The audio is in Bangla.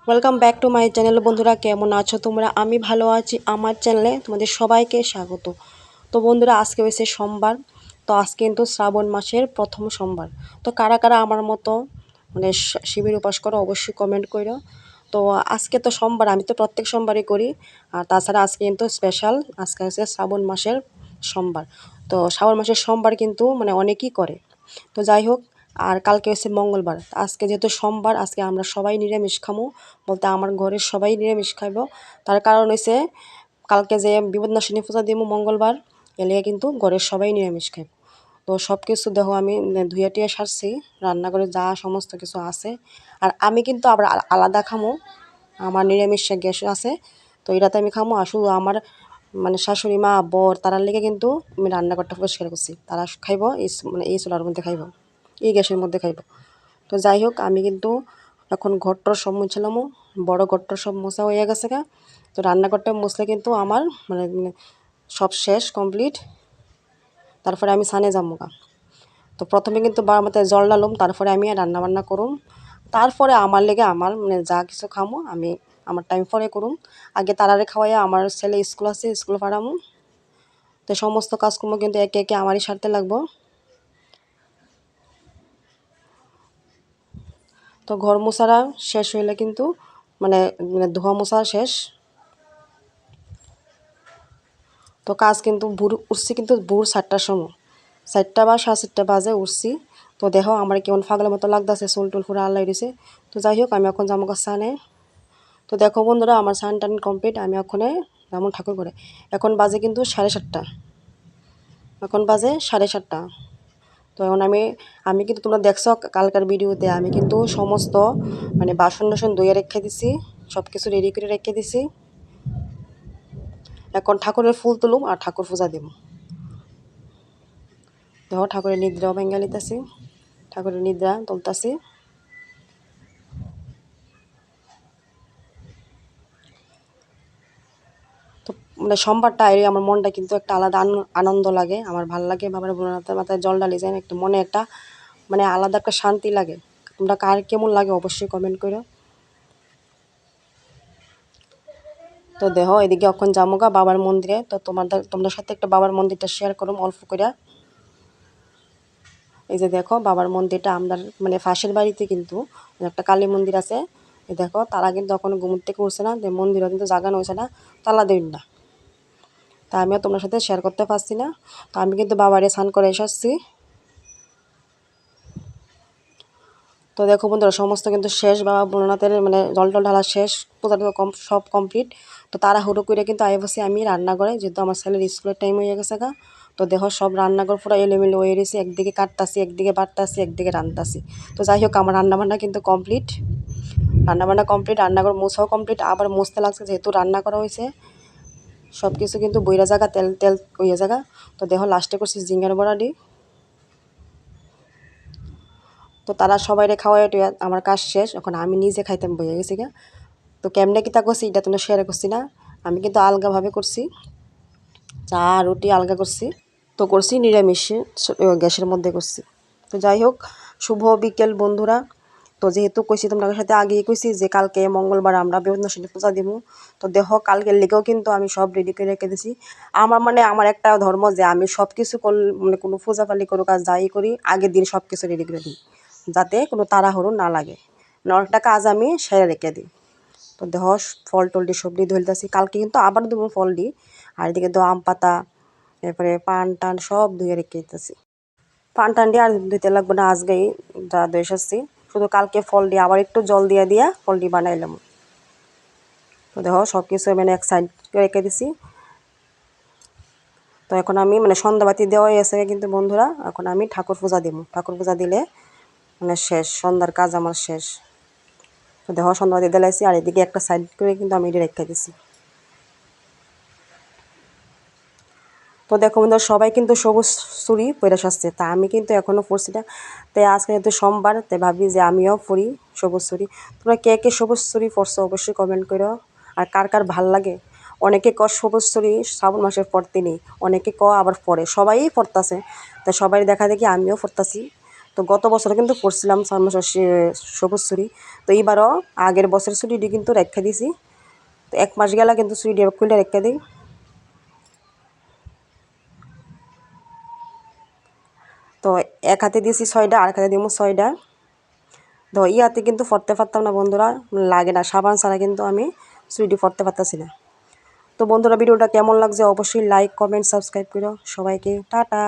Welcome back to my channel. বন্ধুরা কেমন আছো তোমরা? আমি ভালো আছি। আমার চ্যানেলে তোমাদের সবাইকে স্বাগত। তো বন্ধুরা আজকে হয়েছে সোমবার। তো আজকে কিন্তু শ্রাবণ মাসের প্রথম সোমবার। তো কারা কারা আমার মতো শিবের উপাস করো অবশ্যই কমেন্ট করো। তো আজকে তো সোমবার, আমি তো প্রত্যেক সোমবারই করি। আর তাছাড়া আজকে কিন্তু স্পেশাল, আজকে হচ্ছে শ্রাবণ মাসের সোমবার। তো শ্রাবণ মাসের সোমবার কিন্তু অনেকেই করে। তো যাই হোক, আর কালকে হচ্ছে মঙ্গলবার। আজকে যেহেতু সোমবার, আজকে আমরা সবাই নিরামিষ খামো, বলতে আমার ঘরের সবাই নিরামিষ খাইব। তার কারণ হচ্ছে কালকে যে বিপদনাশিনী পূজা দিব মঙ্গলবার, এলিয়ে কিন্তু ঘরের সবাই নিরামিষ খাইব। তো সব কিছু দেখো আমি ধুয়ে টুয়ে সারছি, রান্নাঘরে যা সমস্ত কিছু আছে। আর আমি কিন্তু আবার আলাদা খামো, আমার নিরামিষ গ্যাস আছে। তো এটাতে আমি খামো। আর শুধু আমার শাশুড়ি মা বর তারার লেগে কিন্তু আমি রান্নাঘরটা পরিষ্কার করছি। তারা খাইব এই চুলার মধ্যে খাইব, এই গ্যাসের মধ্যে খাইব। তো যাই হোক, আমি কিন্তু এখন ঘরটার সব মুছলামও, বড় ঘরটার সব মোছা হয়ে গেছে গা। তো রান্নাঘরটা মুছলে কিন্তু আমার সব শেষ কমপ্লিট। তারপরে আমি সানে যাবো গা। তো প্রথমে কিন্তু বারান্দাতে জল ডালুম, তারপরে আমি রান্না বান্না করুম। তারপরে আমার লেগে আমার যা কিছু খামো আমি আমার টাইম পরে করুম। আগে তারারে খাওয়াইয়া আমার ছেলে স্কুল আছে, স্কুল পাঠামো। তো সমস্ত কাজকর্ম কিন্তু একে একে আমারই সারতে লাগবো। তো ঘর মোছারা শেষ হইলে কিন্তু মানে ধোয়া মোছা শেষ। তো কাজ কিন্তু উঠছি কিন্তু ভোর 4টার সময়, 4টা বা 4:30 বাজে উঠছি। তো দেখো আমার কেমন ফাগলের মতো লাগতেছে, চুল টুল পুরো আল্লাহ দিছে। তো যাই হোক, আমি এখন যাবো সানে। তো দেখো বন্ধুরা, আমার সান টান কমপ্লিট, আমি ওখানে যেমন ঠাকুর করে। এখন বাজে কিন্তু 7:30, এখন বাজে 7:30। তো এখন আমি আমি কিন্তু তোমরা দেখছো কালকার ভিডিওতে, আমি কিন্তু সমস্ত বাসন টাসন ধুয়ে রেখে দিছি, সব কিছু রেডি করে রেখে দিছি। এখন ঠাকুরের ফুল তুলুম আর ঠাকুর পূজা দিব। দেখো ঠাকুরের নিদ্রাও ভেঙে নিতেছি, ঠাকুরের নিদ্রা তুলতাছি। তো সোমবারটা এর আমার মনটা কিন্তু একটা আলাদা আনন্দ লাগে, আমার ভাল লাগে। বাবার ভোলানাথের মাথায় জল ঢালি যায়, একটু মনে একটা আলাদা একটা শান্তি লাগে। তোমরা কার কেমন লাগে অবশ্যই কমেন্ট করো। তো দেখো এদিকে এখন যামোগা বাবার মন্দিরে। তো তোমাদের সাথে একটা বাবার মন্দিরটা শেয়ার করুম অল্প করে। এই যে দেখো বাবার মন্দিরটা আমরা পাশের বাড়িতে কিন্তু একটা কালী মন্দির আছে। এই দেখো তারা কিন্তু এখনো ঘুমুর থেকে উঠছে না, মন্দিরও কিন্তু জাগানো হয়েছে না, তালা দেন না। তা আমিও তোমার সাথে শেয়ার করতে পারছি না। তো আমি কিন্তু বাবারে স্নান করে এসেছি। তো দেখো বন্ধুরা সমস্ত কিন্তু শেষ, বাবা ভোলানাথের জল টল ঢালা শেষ, পূজাটা সব কমপ্লিট। তো তাড়াহুড়ো করে কিন্তু আই বসে আমি রান্নাঘরে, যেহেতু আমার ছেলের স্কুলের টাইম হয়ে গেছে গা। তো দেখো সব রান্নাঘর পুরো এলোমেলো হয়ে রয়েছে, একদিকে কাটতাছি, একদিকে বাটতাছি, একদিকে রান্তাছি। তো যাই হোক, আমার রান্নাবান্না কিন্তু কমপ্লিট, রান্নাবান্না কমপ্লিট, রান্নাঘর মোছাও কমপ্লিট। আবার মুছতে লাগছে, যেহেতু রান্না করা হয়েছে সব কিছু কিন্তু বইরা জায়গা তেল তেল হইয়া জায়গা। তো দেখো লাস্টে করছি জিঙ্গার বড়া দি। তো তারা সবাইরে খাওয়াই টুয়া আমার কাজ শেষ, এখন আমি নিজে খাইতে বইয়া গেছি গা। তো কেমনে কিতা করছি এটা তোমরা শেয়ার করছি না, আমি কিন্তু আলগাভাবে করছি, চা রুটি আলগা করছি। তো করছি নিরামিষ, গ্যাসের মধ্যে করছি। তো যাই হোক, শুভ বিকেল বন্ধুরা। তো যেহেতু কইছি তোমাদের সাথে আগেই কইছি যে কালকে মঙ্গলবার আমরা বিপদনাশিনী পূজা দিব। তো দেখো কালকের লেগেও কিন্তু আমি সব রেডি করে রেখে দিছি। আমার আমার একটা ধর্ম যে আমি সব কিছু কোনো পূজা পালি করুক আর যাই করি, আগের দিন সব কিছু রেডি করে দিই, যাতে কোনো তাড়াহুড়ো না লাগে। অনেকটা কাজ আমি সেরে রেখে দিই। তো দেহ ফল টল দিয়ে সবজি ধুলতেছি, কালকে কিন্তু আবার দেবো ফল দিই। আর এদিকে তো আম পাতা, এরপরে পান টান সব ধুয়ে রেখে দিতেছি। পান টান দিয়ে আর ধুইতে লাগবে না, আজকেই যা ধুয়ে এসেছি। শুধু কালকে ফল দিয়ে আবার একটু জল দিয়ে দিয়া ফলটি বানাইলাম। তো দেখো সব কিছু এক সাইড রেখে দিছি। তো এখন আমি সন্ধ্যাবাতি দেওয়াই আছে কিন্তু বন্ধুরা, এখন আমি ঠাকুর পূজা দিব। ঠাকুর পূজা দিলে শেষ, সন্ধ্যার কাজ আমার শেষ। তো দেখো সন্ধ্যাবাতি দিলাইছি, আর এদিকে একটা সাইড করে কিন্তু আমি এটি রেখে দিছি। তো দেখো বন্ধুরা সবাই কিন্তু সবুজ চুড়ি পরে আসছে, তা আমি কিন্তু এখনও পরছি না। তাই আজকে যেহেতু সোমবার, তাই ভাবি যে আমিও পরি সবুজ চুড়ি। তোমরা কে কে সবুজ চুড়ি পরছো অবশ্যই কমেন্ট করো। আর কার কার ভাল লাগে। অনেকে সবুজ চুড়ি শ্রাবণ মাসের পরতে নেই, অনেকে আবার পরে, সবাই পরতাছে। তাই সবাই দেখা দেখি আমিও পরতাছি। তো গত বছর কিন্তু পড়ছিলাম সবুজ ছুরি, তো এইবারও আগের বছর ছুরিটি কিন্তু রেখে দিছি। তো 1 মাস গেলা কিন্তু ছুরিটি খুলে রেখে দিই। তো এক হাতে দিয়েছি 6টা, আর এক হাতে দিব 6টা। তো ইয়াতে কিন্তু পড়তে পারতাম না বন্ধুরা, লাগে না, সাবান ছাড়া কিন্তু আমি ছুরিটি পড়তে পারতাছি না। তো বন্ধুরা ভিডিওটা কেমন লাগছে অবশ্যই লাইক কমেন্ট সাবস্ক্রাইব করো। সবাইকে টাটা।